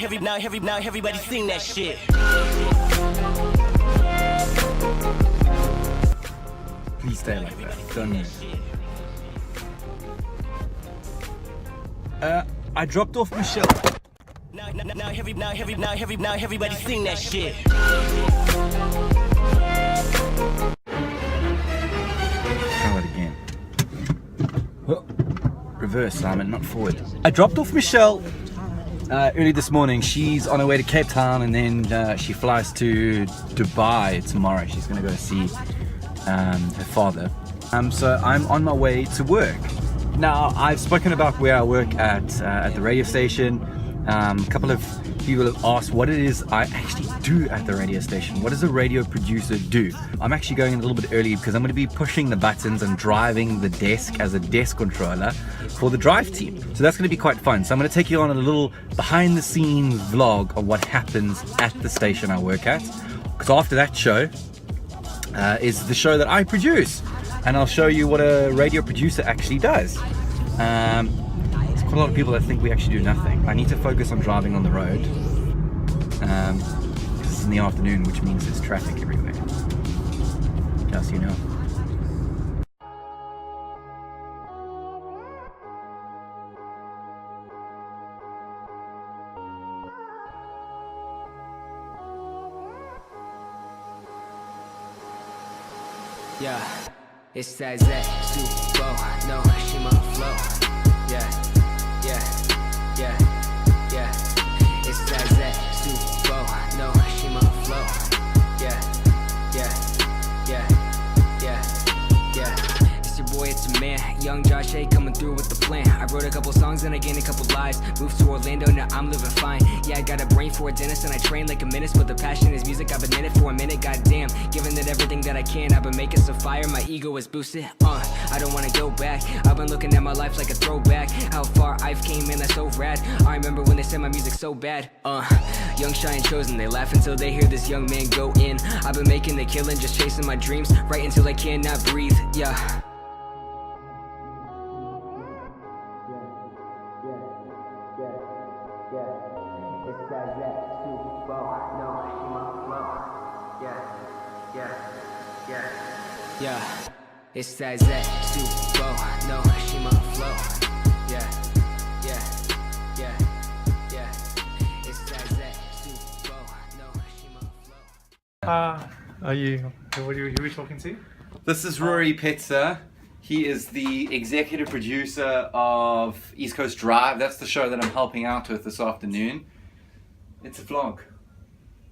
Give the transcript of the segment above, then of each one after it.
now everybody sing that shit. Please stay like that. Don't move. I dropped off Michelle. Now everybody sing that shit. Try that again. Oh, reverse, Simon, not forward. I dropped off Michelle early this morning. She's on her way to Cape Town, and then she flies to Dubai tomorrow. She's going to go see her father. So I'm on my way to work. Now, I've spoken about where I work at the radio station. A couple of people have asked what it is I actually do at the radio station. What does a radio producer do? I'm actually going a little bit early because I'm going to be pushing the buttons and driving the desk as a desk controller for the drive team. So that's going to be quite fun. So I'm going to take you on a little behind the scenes vlog of what happens at the station I work at. Because after that show is the show that I produce. And I'll show you what a radio producer actually does. There's quite a lot of people that think we actually do nothing. I need to focus on driving on the road. It's in the afternoon, which means there's traffic everywhere. Just so you know. Yeah, it's that Z, Super, no, SHIMA flow. Yeah, yeah, yeah, yeah. It's that Z, Super, no, SHIMA flow. Yeah, yeah, yeah, yeah, yeah. It's your boy, it's your man, Young Josh A coming through with the plan. I wrote a couple songs and I gained a couple lives. Moved to Orlando, now I'm living fine. Yeah, I got a brain for a dentist and I train like a menace, but the passion is music. I've been in it for a minute, goddamn. Giving it everything that I can, I've been making some fire. My ego is boosted. I don't wanna go back. I've been looking at my life like a throwback. How far I've came, man, that's so rad. I remember when they said my music's so bad. Young, shy, and chosen. They laugh until they hear this young man go in. I've been making the killing, just chasing my dreams, right until I cannot breathe. Yeah. Yeah, it's that Z, Super, no, SHIMA flow. Yeah, yeah, yeah, yeah. It's that Z, Super, no, SHIMA flow. Who are we talking to? This is Rory Petzer. He is the executive producer of East Coast Drive. That's the show that I'm helping out with this afternoon. It's a vlog.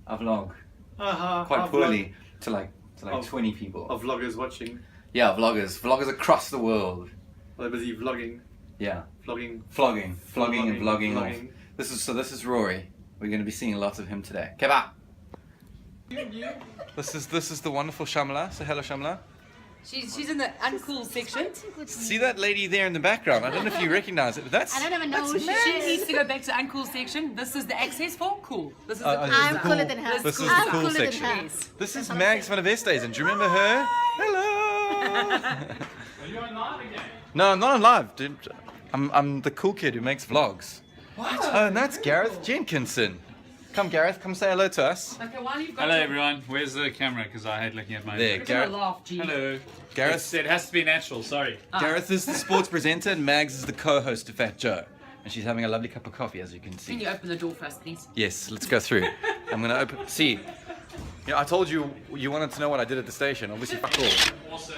A vlog. Quite poorly to like 20 people. Of vloggers watching. Yeah, vloggers across the world. They're busy vlogging. Yeah. Flogging and vlogging. vlogging. This is Rory. We're going to be seeing lots of him today. Keba. This is the wonderful Shamla. Say hello, Shamla. She's in the uncool section. See that lady there in the background? I don't know if you recognize it, but that's. I don't even know who she She is. needs to go back to uncool section. This is the access for cool. This is the cool. I'm cooler than her. This is I'm the cool cooler than section. her. This is Mags van der Westhuizen. Do you remember her? Hello. Are you on live again? No, I'm not on live, dude. I'm the cool kid who makes vlogs. What? Oh, and that's Gareth Jenkinson. Come, Gareth, come say hello to us. Okay, while you've got Hello everyone, where's the camera? Because I hate looking at my There, You're Gareth. gonna laugh, G. Hello. Gareth. It has to be natural, sorry. Gareth is the sports presenter, and Mags is the co-host of Fat Joe. And she's having a lovely cup of coffee, as you can Can see. you open the door first, please? Yes, let's go through. I'm gonna open. See, I told you you wanted to know what I did at the station. Obviously, fuck all. Also,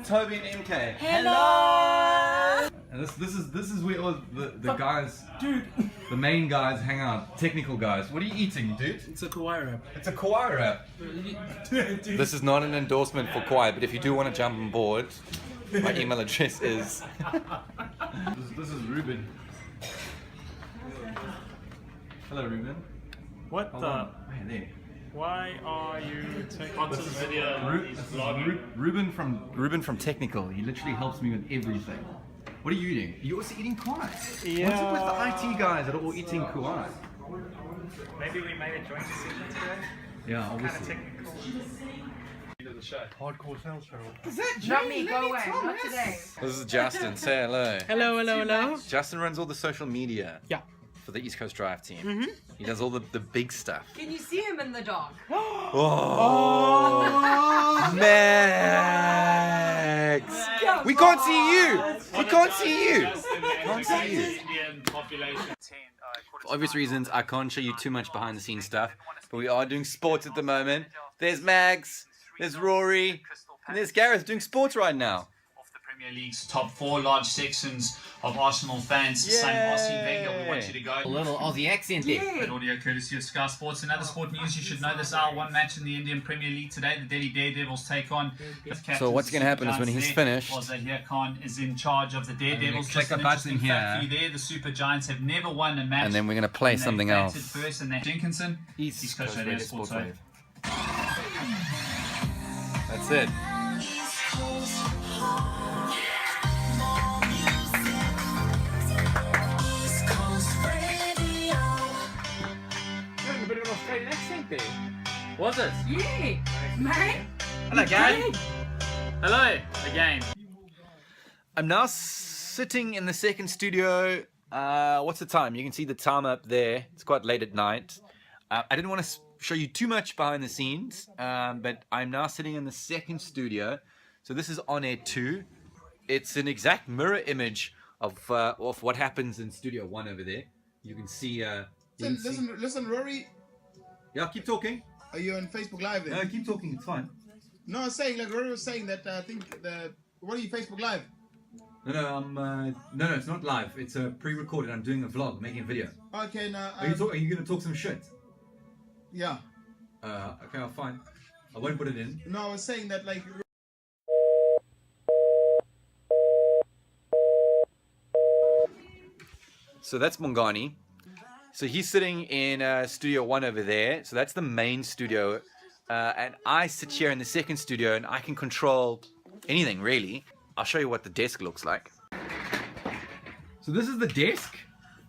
Toby and MK. Hello. And this is where all the guys, dude, the main guys hang out. Technical guys. What are you eating, dude? it's a Kawaii wrap. It's a Kauai wrap. This is not an endorsement for Kauai, but if you do want to jump on board, my email address is. This is Ruben. Hello, Ruben. What Hold the? on. Hey, there. Why are you taking This is video. This is Ruben from Technical. He literally helps me with everything. What are you eating? You're also eating Kauai. What's it with the IT guys that are all eating Kauai? Maybe we made a joint decision today? Yeah, Kind of obviously. technical. The show. Hardcore sales show. Is that Not me, go away. Not today. This is Justin. Say hello. Hello. Justin runs all the social media. Yeah. for the East Coast Drive team. He does all the big stuff. Can you see him in the dark? Oh, Max! We can't see you. We can't see you. Can't see you. Indian population. For obvious reasons, I can't show you too much behind the scenes stuff, but we are doing sports at the moment. There's Mags, there's Rory, and there's Gareth doing sports right now. Of the Premier League's top 4 large sections of Arsenal fans. Same Aussie Wenger, we want you to go. A little Aussie accent there. An audio courtesy of Sky Sports. And other sport news, you should know this hour. One match in the Indian Premier League today. The Delhi Daredevils take on. So what's going to happen is when he's finished, Zahir Khan is in charge of the Daredevils. click Just a an button interesting fact here. for you there. The Super Giants have never won a match. and then we're going to play And they something batted else. First, and Jenkinson. East Coast Radio Radio Sports Sports Wave. That's it. A bit of an Australian accent there. Was it? Yeah, mate. Hello, gang. Hello again. I'm now sitting in the second studio. What's the time? You can see the time up there. It's quite late at night. I didn't want to show you too much behind the scenes, but I'm now sitting in the second studio. So this is On Air 2. It's an exact mirror image of what happens in Studio 1 over there. You can see... Listen, Rory, Yeah, keep talking. are you on Facebook Live then? No, keep talking. It's fine. No, I'm saying, like Rory was saying that I think what are you, Facebook Live? No, it's not live. It's pre-recorded. I'm doing a vlog, making a video. Okay, now, Are you going to talk some shit? yeah. Okay, fine. I won't put it in. No, I was saying that, like, So that's Mongani. So he's sitting in Studio 1 over there. So that's the main studio. And I sit here in the second studio and I can control anything, really. I'll show you what the desk looks like. So this is the desk.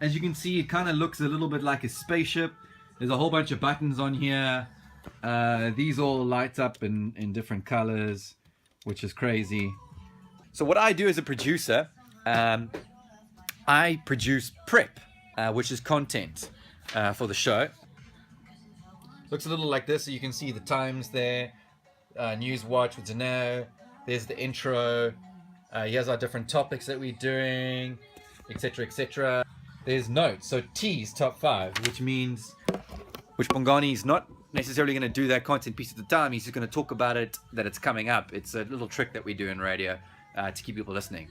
As you can see, it kind of looks a little bit like a spaceship. There's a whole bunch of buttons on here. These all light up in different colors, which is crazy. So what I do as a producer, I produce prep, which is content for the show. Looks a little like this, so you can see the times there. News Watch with Dano. There's the intro. Here's our different topics that we're doing, etc., etc. There's notes. So T's top 5, which means Bongani is not necessarily going to do that content piece at the time. He's just going to talk about it, that it's coming up. It's a little trick that we do in radio to keep people listening.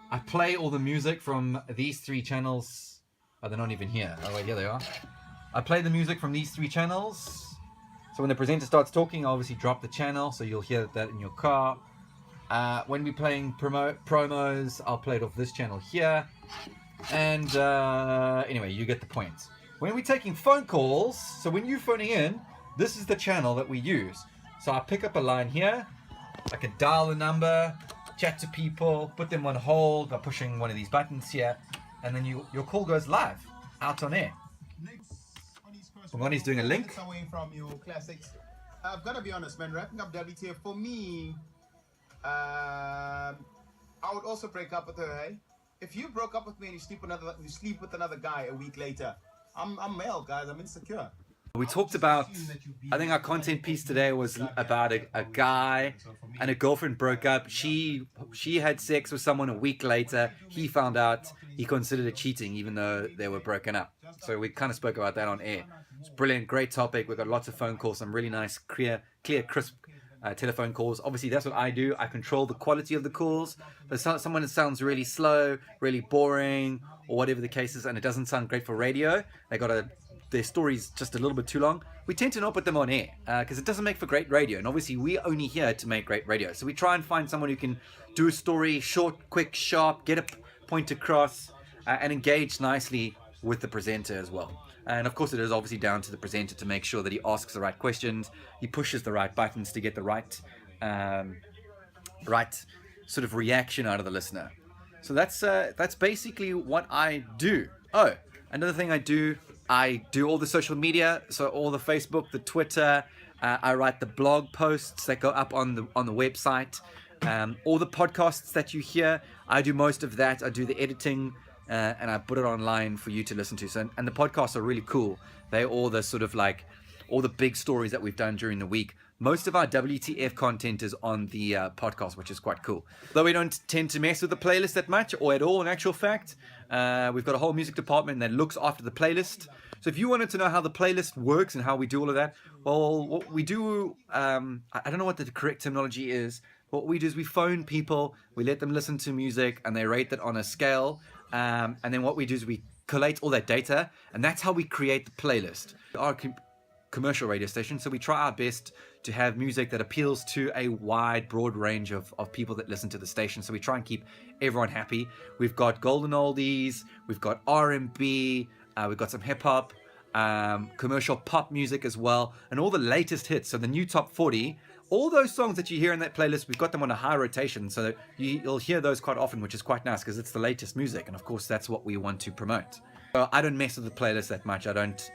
I play all the music from these 3 channels. Oh, they're not even here. Oh, wait, here they are. I play the music from these 3 channels. So when the presenter starts talking, I obviously drop the channel, so you'll hear that in your car. When we're playing promos, I'll play it off this channel here. And anyway, you get the point. When we're taking phone calls, so when you're phoning in, this is the channel that we use. So I pick up a line here, I can dial the number, chat to people, put them on hold by pushing one of these buttons here, and then your call goes live, out on air. Bongani's doing a link. away from your classics. I've got to be honest, man. Wrapping up WTF for me, I would also break up with her. Hey, if you broke up with me and you sleep with another guy a week later, I'm male, guys. I'm insecure. We talked about, I think our content piece today was about a guy and a girlfriend broke up. She had sex with someone a week later. He found out, he considered it cheating even though they were broken up. So we kind of spoke about that on air. It's brilliant, great topic. We've got lots of phone calls, some really nice, clear, crisp telephone calls. Obviously, that's what I do. I control the quality of the calls. But someone that sounds really slow, really boring, or whatever the case is, and it doesn't sound great for radio, their story's just a little bit too long, we tend to not put them on air because it doesn't make for great radio. And obviously, we're only here to make great radio. So we try and find someone who can do a story short, quick, sharp, get a point across, and engage nicely with the presenter as well. And of course, it is obviously down to the presenter to make sure that he asks the right questions, he pushes the right buttons to get the right sort of reaction out of the listener. So that's basically what I do. Oh, another thing I do all the social media, so all the Facebook, the Twitter. I write the blog posts that go up on the website. All the podcasts that you hear, I do most of that. I do the editing and I put it online for you to listen to. So, and the podcasts are really cool. They're all the sort of like all the big stories that we've done during the week. Most of our WTF content is on the podcast, which is quite cool. Though we don't tend to mess with the playlist that much, or at all, in actual fact. We've got a whole music department that looks after the playlist. So if you wanted to know how the playlist works and how we do all of that, well, what we do, I don't know what the correct terminology is. What we do is we phone people, we let them listen to music, and they rate that on a scale. And then what we do is we collate all that data, and that's how we create the playlist. Our commercial radio station, so we try our best to have music that appeals to a wide, broad range of people that listen to the station. So we try and keep everyone happy. We've got golden oldies, we've got R&B, we've got some hip-hop, commercial pop music as well, and all the latest hits. So the new top 40, all those songs that you hear in that playlist, we've got them on a high rotation, so you'll hear those quite often, which is quite nice because it's the latest music, and of course that's what we want to promote. So I don't mess with the playlist that much. I don't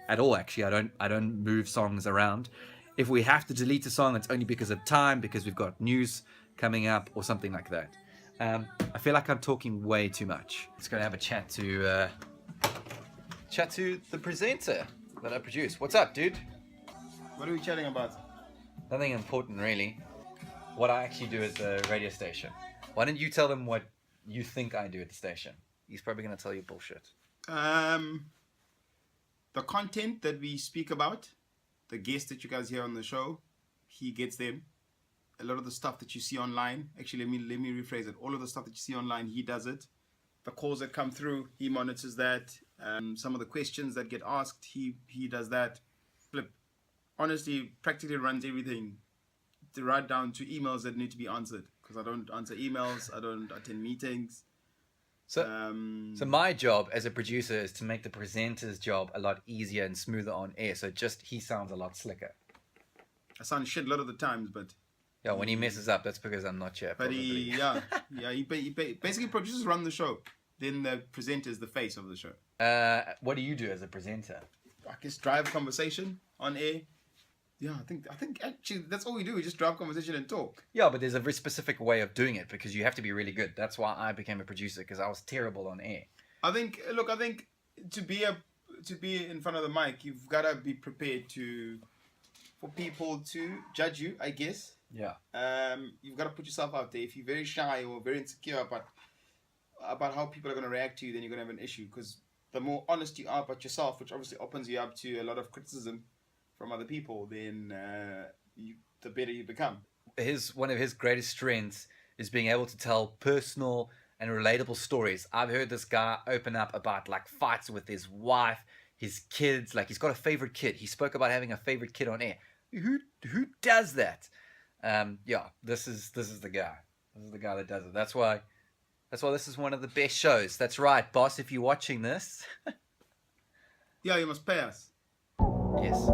at all, actually. I don't move songs around. If we have to delete a song, it's only because of time, because we've got news coming up or something like that. I feel like I'm talking way too much. Let's go and have a chat to the presenter that I produce. What's up, dude? What are we chatting about? Nothing important, really. What I actually do at the radio station. Why don't you tell them what you think I do at the station? He's probably going to tell you bullshit. The content that we speak about, the guests that you guys hear on the show, he gets them. A lot of the stuff that you see online, actually, let me rephrase it. All of the stuff that you see online, he does it. The calls that come through, he monitors that. Some of the questions that get asked, he does that. Flip. Honestly, practically runs everything, right down to emails that need to be answered. Because I don't answer emails, I don't attend meetings. So my job as a producer is to make the presenter's job a lot easier and smoother on air. So he sounds a lot slicker. I sound shit a lot of the times, but yeah, when he messes up, that's because I'm not here. But he basically producers run the show. Then the presenter is the face of the show. What do you do as a presenter? I guess drive conversation on air. Yeah, I think actually that's all we do. We just drive conversation and talk. Yeah, but there's a very specific way of doing it because you have to be really good. That's why I became a producer, because I was terrible on air. I think to be in front of the mic, you've got to be prepared for people to judge you, I guess. Yeah. You've got to put yourself out there. If you're very shy or very insecure about how people are going to react to you, then you're going to have an issue. Because the more honest you are about yourself, which obviously opens you up to a lot of criticism from other people, then the better you become. One of his greatest strengths is being able to tell personal and relatable stories. I've heard this guy open up about like fights with his wife, his kids. Like he's got a favorite kid. He spoke about having a favorite kid on air. Who does that? Yeah, this is the guy. This is the guy that does it. That's why this is one of the best shows. That's right, boss. If you're watching this, yeah, you must pay us. Yes.